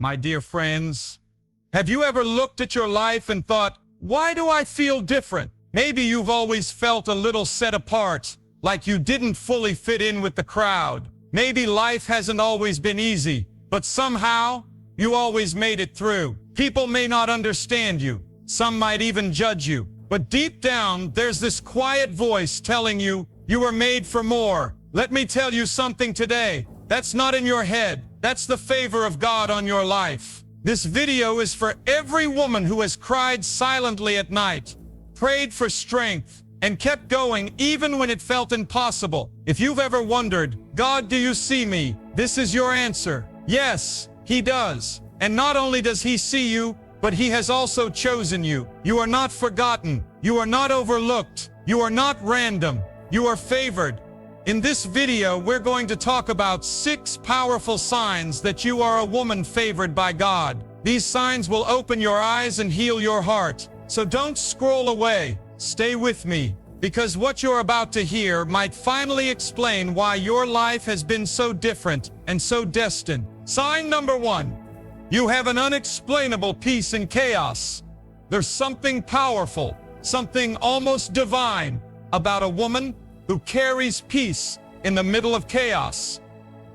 My dear friends, have you ever looked at your life and thought, why do I feel different? Maybe you've always felt a little set apart, like you didn't fully fit in with the crowd. Maybe life hasn't always been easy, but somehow you always made it through. People may not understand you. Some might even judge you. But deep down, there's this quiet voice telling you, you were made for more. Let me tell you something today. That's not in your head. That's the favor of God on your life. This video is for every woman who has cried silently at night, prayed for strength, and kept going even when it felt impossible. If you've ever wondered, God, do you see me? This is your answer. Yes, He does. And not only does He see you, but He has also chosen you. You are not forgotten. You are not overlooked. You are not random. You are favored. In this video, we're going to talk about 6 powerful signs that you are a woman favored by God. These signs will open your eyes and heal your heart. So don't scroll away. Stay with me, because what you're about to hear might finally explain why your life has been so different and so destined. Sign number 1. You have an unexplainable peace in chaos. There's something powerful, something almost divine about a woman who carries peace in the middle of chaos.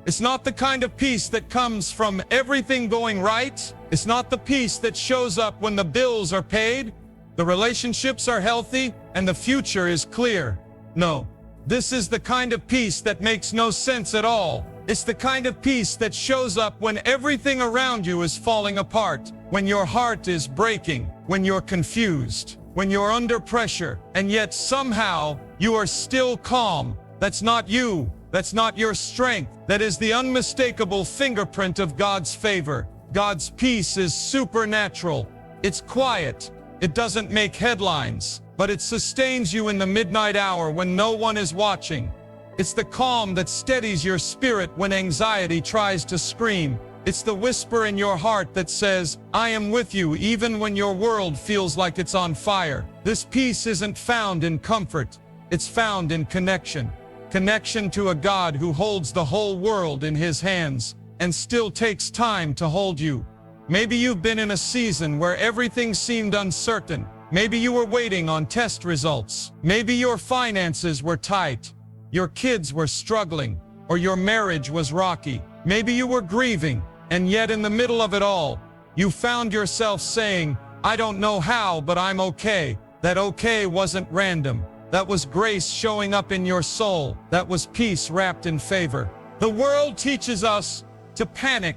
It's not the kind of peace that comes from everything going right. It's not the peace that shows up when the bills are paid, the relationships are healthy, and the future is clear. No, this is the kind of peace that makes no sense at all. It's the kind of peace that shows up when everything around you is falling apart, when your heart is breaking, when you're confused, when you're under pressure, and yet somehow you are still calm. That's not you. That's not your strength. That is the unmistakable fingerprint of God's favor. God's peace is supernatural. It's quiet. It doesn't make headlines, but it sustains you in the midnight hour when no one is watching. It's the calm that steadies your spirit when anxiety tries to scream. It's the whisper in your heart that says, I am with you even when your world feels like it's on fire. This peace isn't found in comfort. It's found in connection. Connection to a God who holds the whole world in His hands and still takes time to hold you. Maybe you've been in a season where everything seemed uncertain. Maybe you were waiting on test results. Maybe your finances were tight. Your kids were struggling, or your marriage was rocky. Maybe you were grieving, and yet in the middle of it all, you found yourself saying, I don't know how, but I'm okay. That okay wasn't random. That was grace showing up in your soul. That was peace wrapped in favor. The world teaches us to panic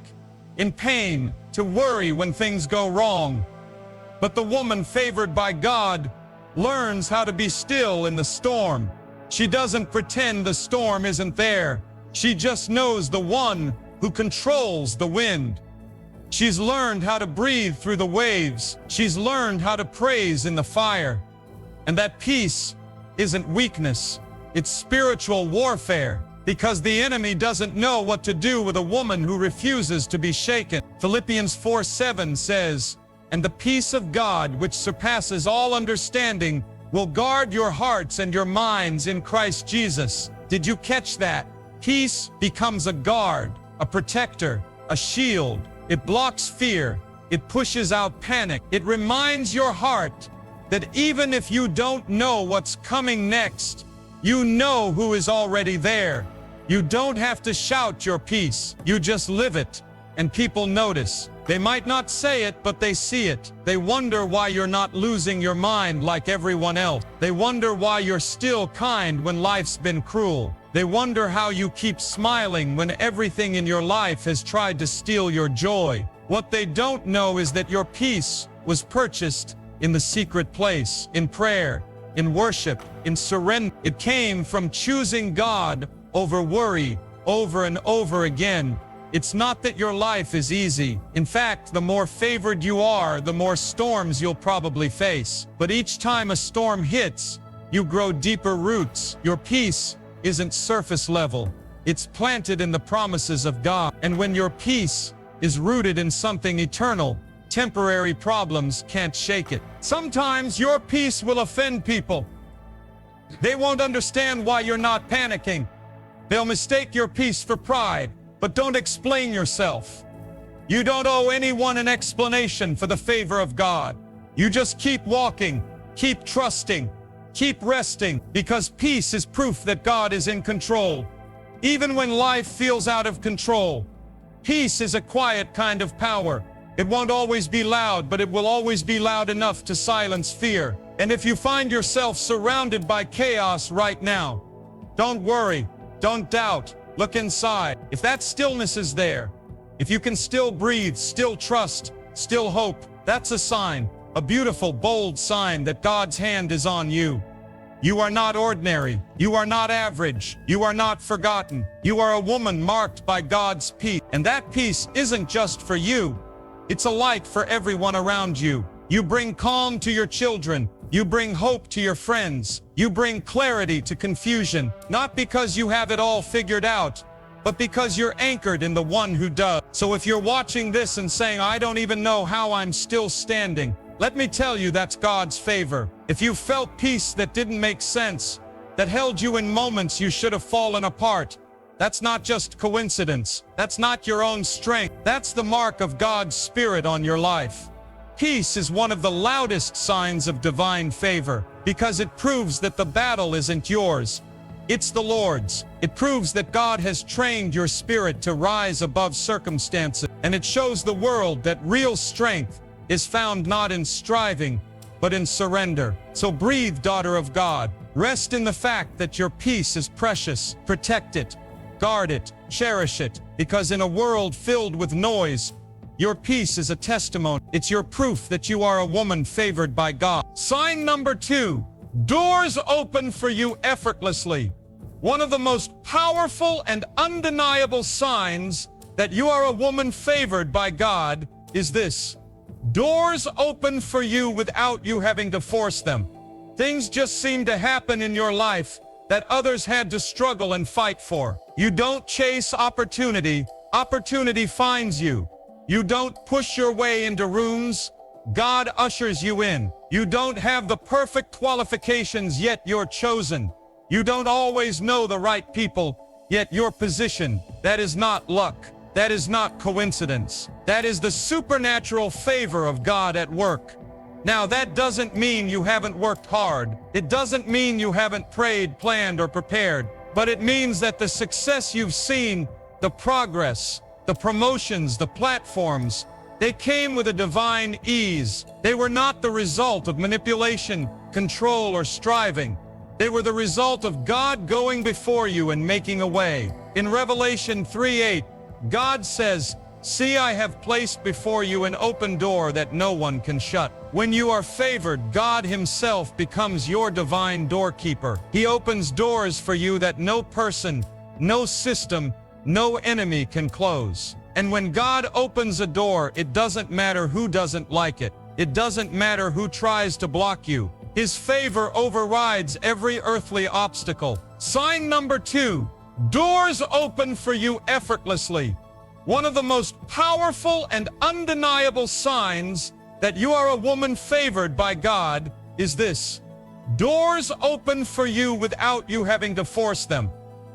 in pain, to worry when things go wrong. But the woman favored by God learns how to be still in the storm. She doesn't pretend the storm isn't there. She just knows the one who controls the wind. She's learned how to breathe through the waves. She's learned how to praise in the fire. And that peace isn't weakness. It's spiritual warfare, because the enemy doesn't know what to do with a woman who refuses to be shaken. Philippians 4:7 says, and the peace of God, which surpasses all understanding, will guard your hearts and your minds in Christ Jesus. Did you catch that? Peace becomes a guard, a protector, a shield. It blocks fear. It pushes out panic. It reminds your heart that even if you don't know what's coming next, you know who is already there. You don't have to shout your peace. You just live it, and people notice. They might not say it, but they see it. They wonder why you're not losing your mind like everyone else. They wonder why you're still kind when life's been cruel. They wonder how you keep smiling when everything in your life has tried to steal your joy. What they don't know is that your peace was purchased in the secret place, in prayer, in worship, in surrender. It came from choosing God over worry, over and over again. It's not that your life is easy. In fact, the more favored you are, the more storms you'll probably face. But each time a storm hits, you grow deeper roots. Your peace isn't surface level. It's planted in the promises of God. And when your peace is rooted in something eternal, temporary problems can't shake it. Sometimes your peace will offend people. They won't understand why you're not panicking. They'll mistake your peace for pride. But don't explain yourself. You don't owe anyone an explanation for the favor of God. You just keep walking, keep trusting, keep resting, because peace is proof that God is in control. Even when life feels out of control, peace is a quiet kind of power. It won't always be loud, but it will always be loud enough to silence fear. And if you find yourself surrounded by chaos right now, don't worry, don't doubt, look inside. If that stillness is there, if you can still breathe, still trust, still hope, that's a sign, a beautiful, bold sign that God's hand is on you. You are not ordinary. You are not average. You are not forgotten. You are a woman marked by God's peace. And that peace isn't just for you. It's a light for everyone around you. You bring calm to your children. You bring hope to your friends. You bring clarity to confusion, not because you have it all figured out, but because you're anchored in the one who does. So if you're watching this and saying, I don't even know how I'm still standing, let me tell you, that's God's favor. If you felt peace that didn't make sense, that held you in moments you should have fallen apart, that's not just coincidence. That's not your own strength. That's the mark of God's Spirit on your life. Peace is one of the loudest signs of divine favor because it proves that the battle isn't yours. It's the Lord's. It proves that God has trained your spirit to rise above circumstances, and it shows the world that real strength is found not in striving, but in surrender. So breathe, daughter of God. Rest in the fact that your peace is precious. Protect it, guard it, cherish it, because in a world filled with noise, your peace is a testimony. It's your proof that you are a woman favored by God. Sign number 2, doors open for you effortlessly. One of the most powerful and undeniable signs that you are a woman favored by God is this. Doors open for you without you having to force them. Things just seem to happen in your life that others had to struggle and fight for. You don't chase opportunity. Opportunity finds you. You don't push your way into rooms. God ushers you in. You don't have the perfect qualifications, yet you're chosen. You don't always know the right people, yet you're positioned. That is not luck. That is not coincidence. That is the supernatural favor of God at work. Now, that doesn't mean you haven't worked hard. It doesn't mean you haven't prayed, planned, or prepared. But it means that the success you've seen, the progress, the promotions, the platforms, they came with a divine ease. They were not the result of manipulation, control, or striving. They were the result of God going before you and making a way. In Revelation 3:8, God says, "See, I have placed before you an open door that no one can shut." When you are favored, God Himself becomes your divine doorkeeper. He opens doors for you that no person, no system, no enemy can close. And when God opens a door, it doesn't matter who doesn't like it. It doesn't matter who tries to block you. His favor overrides every earthly obstacle. Sign number 2, doors open for you effortlessly. One of the most powerful and undeniable signs that you are a woman favored by God is this. Doors open for you without you having to force them.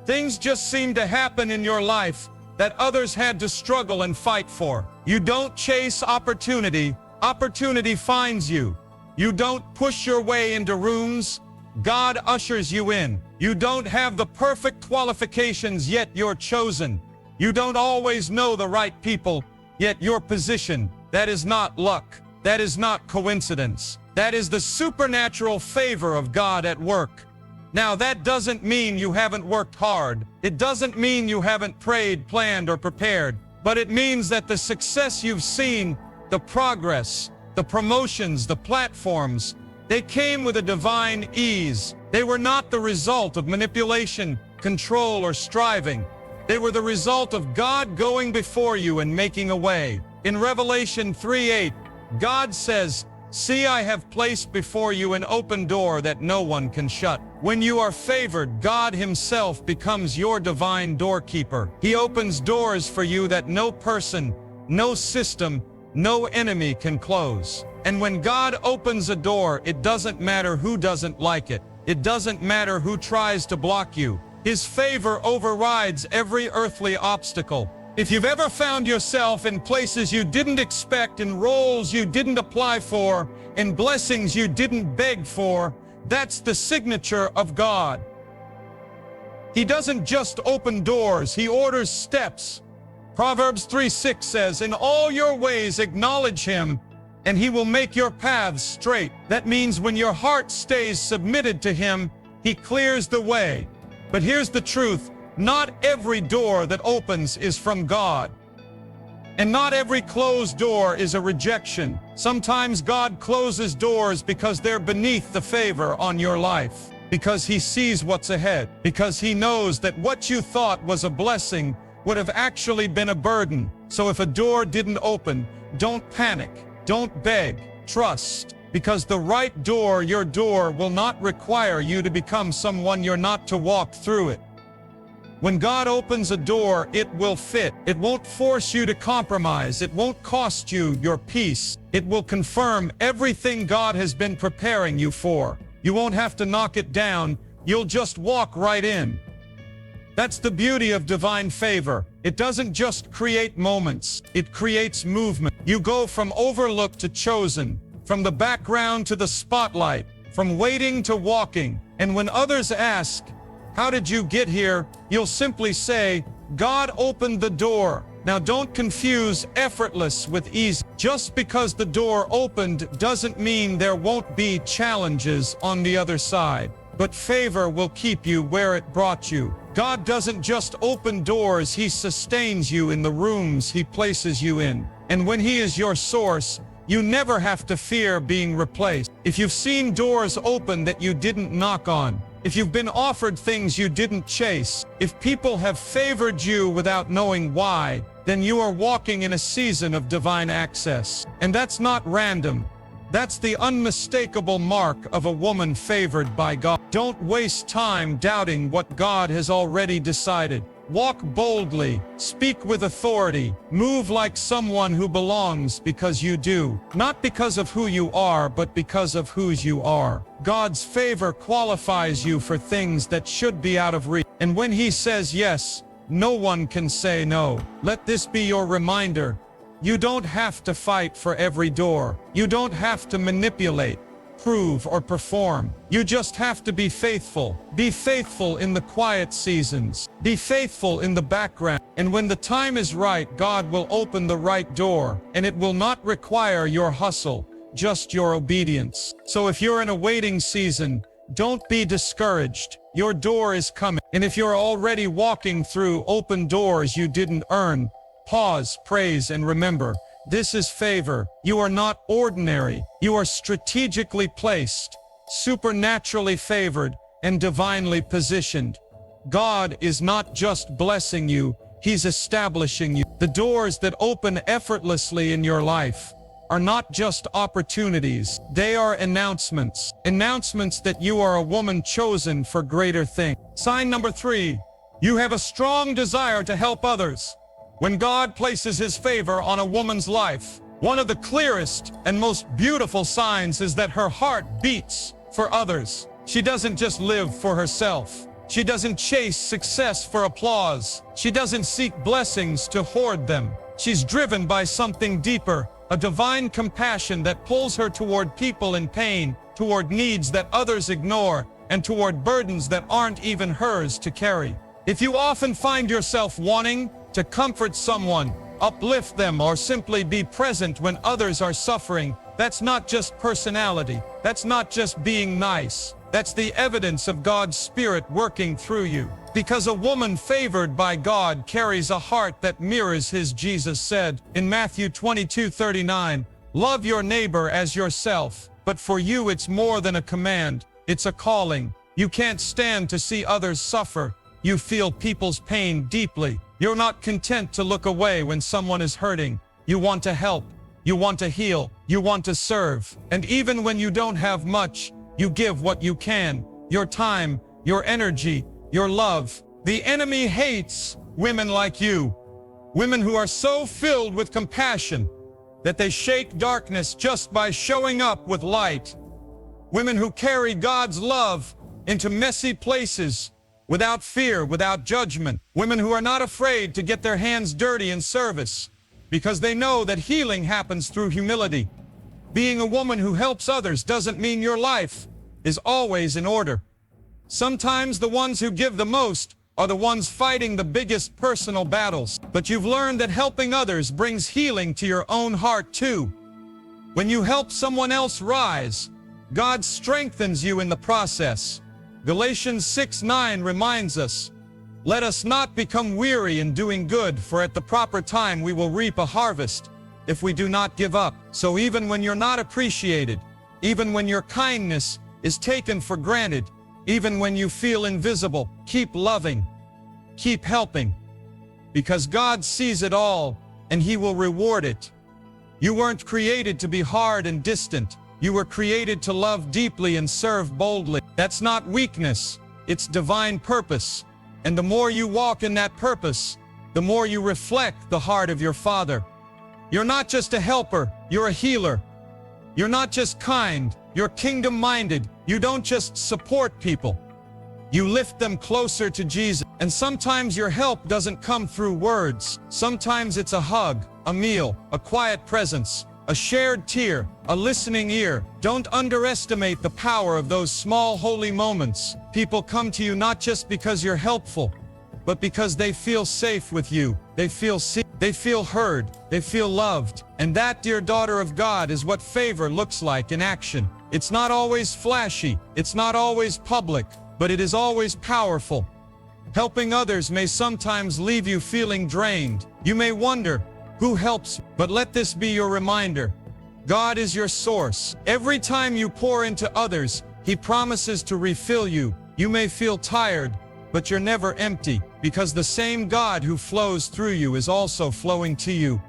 Things just seem to happen in your life that others had to struggle and fight for. You don't chase opportunity. Opportunity finds you. You don't push your way into rooms. God ushers you in. You don't have the perfect qualifications, yet you're chosen. You don't always know the right people, yet you're positioned. That is not luck. That is not coincidence. That is the supernatural favor of God at work. Now, that doesn't mean you haven't worked hard. It doesn't mean you haven't prayed, planned, or prepared. But it means that the success you've seen, the progress, the promotions, the platforms, they came with a divine ease. They were not the result of manipulation, control, or striving. They were the result of God going before you and making a way. In Revelation 3:8, God says, "See, I have placed before you an open door that no one can shut." When you are favored, God Himself becomes your divine doorkeeper. He opens doors for you that no person, no system, no enemy can close. And when God opens a door, it doesn't matter who doesn't like it. It doesn't matter who tries to block you. His favor overrides every earthly obstacle. If you've ever found yourself in places you didn't expect, in roles you didn't apply for, in blessings you didn't beg for, that's the signature of God. He doesn't just open doors, He orders steps. Proverbs 3:6 says, "In all your ways acknowledge Him, and He will make your paths straight." That means when your heart stays submitted to Him, He clears the way. But here's the truth, not every door that opens is from God. And not every closed door is a rejection. Sometimes God closes doors because they're beneath the favor on your life, because He sees what's ahead, because He knows that what you thought was a blessing would have actually been a burden. So if a door didn't open, don't panic, don't beg, trust, because the right door, your door, will not require you to become someone you're not to walk through it. When God opens a door, it will fit. It won't force you to compromise. It won't cost you your peace. It will confirm everything God has been preparing you for. You won't have to knock it down. You'll just walk right in. That's the beauty of divine favor. It doesn't just create moments, it creates movement. You go from overlooked to chosen, from the background to the spotlight, from waiting to walking. And when others ask, "How did you get here?" you'll simply say, "God opened the door." Now don't confuse effortless with easy. Just because the door opened doesn't mean there won't be challenges on the other side. But favor will keep you where it brought you. God doesn't just open doors, He sustains you in the rooms He places you in. And when He is your source, you never have to fear being replaced. If you've seen doors open that you didn't knock on, if you've been offered things you didn't chase, if people have favored you without knowing why, then you are walking in a season of divine access. And that's not random. That's the unmistakable mark of a woman favored by God. Don't waste time doubting what God has already decided. Walk boldly, speak with authority, move like someone who belongs because you do. Not because of who you are, but because of whose you are. God's favor qualifies you for things that should be out of reach. And when He says yes, no one can say no. Let this be your reminder. You don't have to fight for every door. You don't have to manipulate, prove, or perform. You just have to be faithful. Be faithful in the quiet seasons. Be faithful in the background. And when the time is right, God will open the right door, and it will not require your hustle, just your obedience. So if you're in a waiting season, don't be discouraged. Your door is coming. And if you're already walking through open doors you didn't earn, pause, praise, and remember, this is favor. You are not ordinary. You are strategically placed, supernaturally favored, and divinely positioned. God is not just blessing you, He's establishing you. The doors that open effortlessly in your life are not just opportunities. They are announcements. Announcements that you are a woman chosen for greater things. Sign number 3, you have a strong desire to help others. When God places His favor on a woman's life, one of the clearest and most beautiful signs is that her heart beats for others. She doesn't just live for herself. She doesn't chase success for applause. She doesn't seek blessings to hoard them. She's driven by something deeper, a divine compassion that pulls her toward people in pain, toward needs that others ignore, and toward burdens that aren't even hers to carry. If you often find yourself wanting to comfort someone, uplift them, or simply be present when others are suffering, that's not just personality. That's not just being nice. That's the evidence of God's Spirit working through you. Because a woman favored by God carries a heart that mirrors His. Jesus said in Matthew 22:39, "Love your neighbor as yourself." But for you, it's more than a command. It's a calling. You can't stand to see others suffer. You feel people's pain deeply. You're not content to look away when someone is hurting. You want to help. You want to heal. You want to serve. And even when you don't have much, you give what you can. Your time, your energy, your love. The enemy hates women like you. Women who are so filled with compassion that they shake darkness just by showing up with light. Women who carry God's love into messy places without fear, without judgment. Women who are not afraid to get their hands dirty in service because they know that healing happens through humility. Being a woman who helps others doesn't mean your life is always in order. Sometimes the ones who give the most are the ones fighting the biggest personal battles. But you've learned that helping others brings healing to your own heart too. When you help someone else rise, God strengthens you in the process. Galatians 6:9 reminds us, "Let us not become weary in doing good, for at the proper time we will reap a harvest if we do not give up." So even when you're not appreciated, even when your kindness is taken for granted, even when you feel invisible, keep loving, keep helping, because God sees it all and He will reward it. You weren't created to be hard and distant. You were created to love deeply and serve boldly. That's not weakness, it's divine purpose. And the more you walk in that purpose, the more you reflect the heart of your Father. You're not just a helper, you're a healer. You're not just kind, you're kingdom-minded. You don't just support people, you lift them closer to Jesus. And sometimes your help doesn't come through words. Sometimes it's a hug, a meal, a quiet presence, a shared tear, a listening ear. Don't underestimate the power of those small holy moments. People come to you not just because you're helpful, but because they feel safe with you. They feel seen, they feel heard, they feel loved. And that, dear daughter of God, is what favor looks like in action. It's not always flashy, it's not always public, but it is always powerful. Helping others may sometimes leave you feeling drained. You may wonder, who helps? But let this be your reminder. God is your source. Every time you pour into others, He promises to refill you. You may feel tired, but you're never empty, because the same God who flows through you is also flowing to you.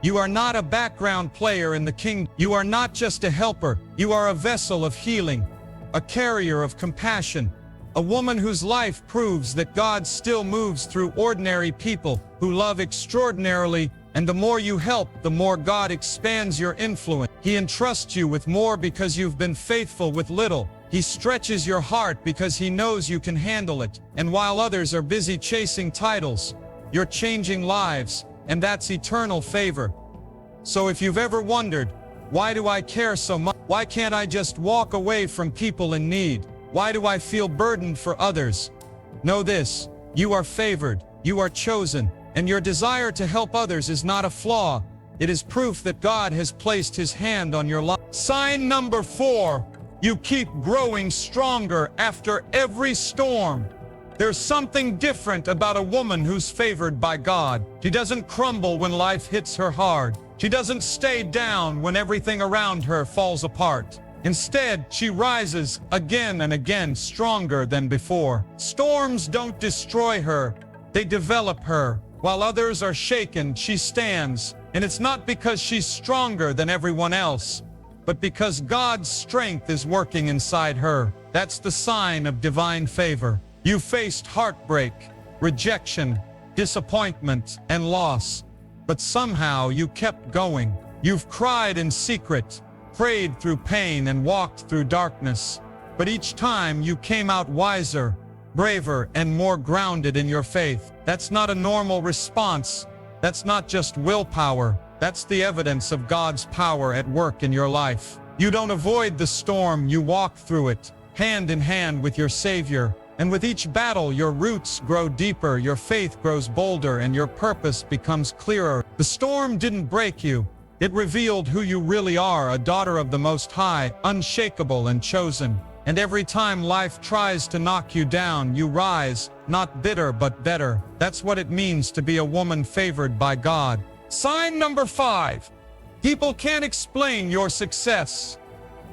You are not a background player in the kingdom. You are not just a helper. You are a vessel of healing, a carrier of compassion, a woman whose life proves that God still moves through ordinary people who love extraordinarily. And the more you help, the more God expands your influence. He entrusts you with more because you've been faithful with little. He stretches your heart because He knows you can handle it. And while others are busy chasing titles, you're changing lives, and that's eternal favor. So if you've ever wondered, why do I care so much? Why can't I just walk away from people in need? Why do I feel burdened for others? Know this, you are favored, you are chosen, and your desire to help others is not a flaw. It is proof that God has placed His hand on your life. Sign number 4, you keep growing stronger after every storm. There's something different about a woman who's favored by God. She doesn't crumble when life hits her hard. She doesn't stay down when everything around her falls apart. Instead, she rises again and again, stronger than before. Storms don't destroy her, they develop her. While others are shaken, she stands. And it's not because she's stronger than everyone else, but because God's strength is working inside her. That's the sign of divine favor. You faced heartbreak, rejection, disappointment, and loss, but somehow you kept going. You've cried in secret, prayed through pain, and walked through darkness, but each time you came out wiser, braver, and more grounded in your faith. That's not a normal response. That's not just willpower. That's the evidence of God's power at work in your life. You don't avoid the storm, you walk through it, hand in hand with your Savior. And with each battle, your roots grow deeper, your faith grows bolder, and your purpose becomes clearer. The storm didn't break you. It revealed who you really are, a daughter of the Most High, unshakable and chosen. And every time life tries to knock you down, you rise, not bitter but better. That's what it means to be a woman favored by God. Sign number 5. People can't explain your success.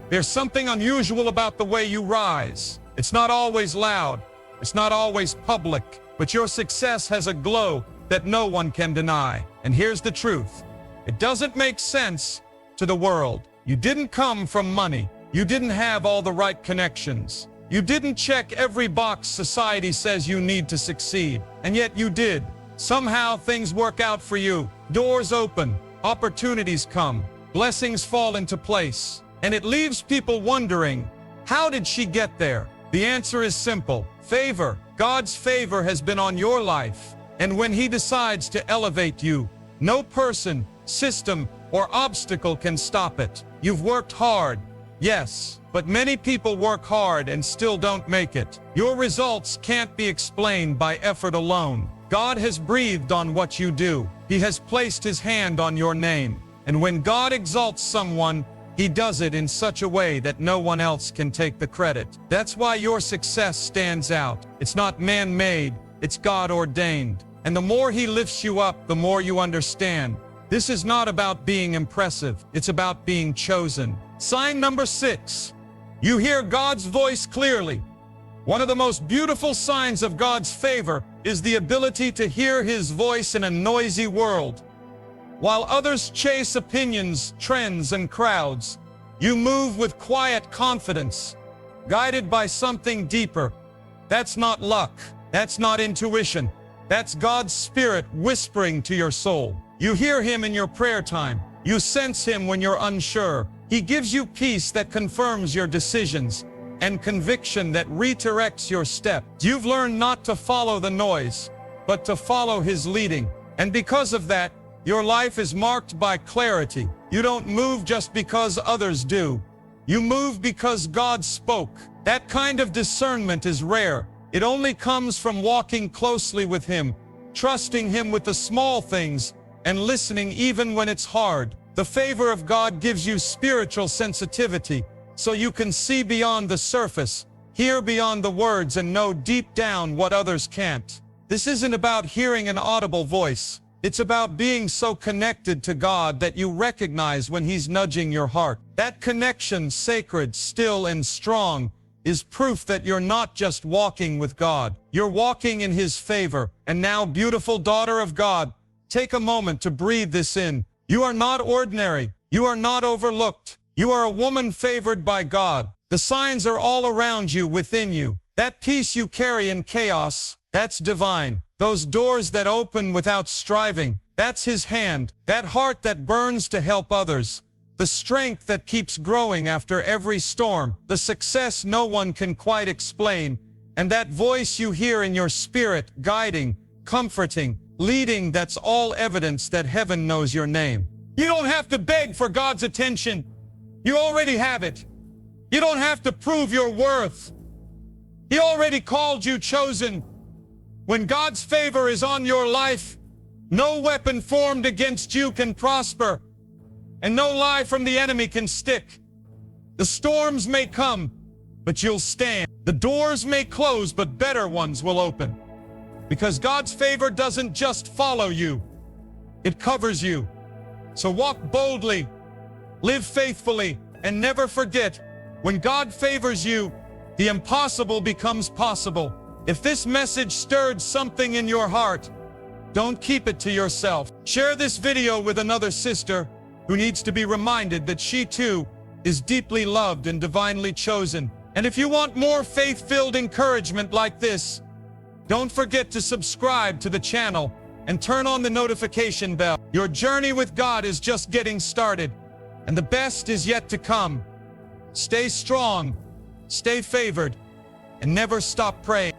There's something unusual about the way you rise. It's not always loud, it's not always public, but your success has a glow that no one can deny. And here's the truth. It doesn't make sense to the world. You didn't come from money. You didn't have all the right connections. You didn't check every box society says you need to succeed. And yet you did. Somehow things work out for you. Doors open, opportunities come, blessings fall into place. And it leaves people wondering, how did she get there? The answer is simple. Favor. God's favor has been on your life, and when He decides to elevate you, no person, system, or obstacle can stop it. You've worked hard, yes, but many people work hard and still don't make it. Your results can't be explained by effort alone. God has breathed on what you do. He has placed His hand on your name. And when God exalts someone, He does it in such a way that no one else can take the credit. That's why your success stands out. It's not man-made, it's God-ordained. And the more He lifts you up, the more you understand. This is not about being impressive, it's about being chosen. Sign number 6. You hear God's voice clearly. One of the most beautiful signs of God's favor is the ability to hear His voice in a noisy world. While others chase opinions, trends, and crowds, you move with quiet confidence, guided by something deeper. That's not luck. That's not intuition. That's God's Spirit whispering to your soul. You hear Him in your prayer time. You sense Him when you're unsure. He gives you peace that confirms your decisions and conviction that redirects your step. You've learned not to follow the noise, but to follow His leading. And because of that, your life is marked by clarity. You don't move just because others do. You move because God spoke. That kind of discernment is rare. It only comes from walking closely with Him, trusting Him with the small things, and listening even when it's hard. The favor of God gives you spiritual sensitivity, so you can see beyond the surface, hear beyond the words, and know deep down what others can't. This isn't about hearing an audible voice. It's about being so connected to God that you recognize when He's nudging your heart. That connection, sacred, still, and strong, is proof that you're not just walking with God. You're walking in His favor. And now, beautiful daughter of God, take a moment to breathe this in. You are not ordinary. You are not overlooked. You are a woman favored by God. The signs are all around you, within you. That peace you carry in chaos, that's divine. Those doors that open without striving, that's His hand. That heart that burns to help others. The strength that keeps growing after every storm. The success no one can quite explain. And that voice you hear in your spirit, guiding, comforting, leading, that's all evidence that heaven knows your name. You don't have to beg for God's attention. You already have it. You don't have to prove your worth. He already called you chosen. When God's favor is on your life, no weapon formed against you can prosper, and no lie from the enemy can stick. The storms may come, but you'll stand. The doors may close, but better ones will open. Because God's favor doesn't just follow you, it covers you. So walk boldly, live faithfully, and never forget, when God favors you, the impossible becomes possible. If this message stirred something in your heart, don't keep it to yourself. Share this video with another sister who needs to be reminded that she too is deeply loved and divinely chosen. And if you want more faith-filled encouragement like this, don't forget to subscribe to the channel and turn on the notification bell. Your journey with God is just getting started, and the best is yet to come. Stay strong, stay favored, and never stop praying.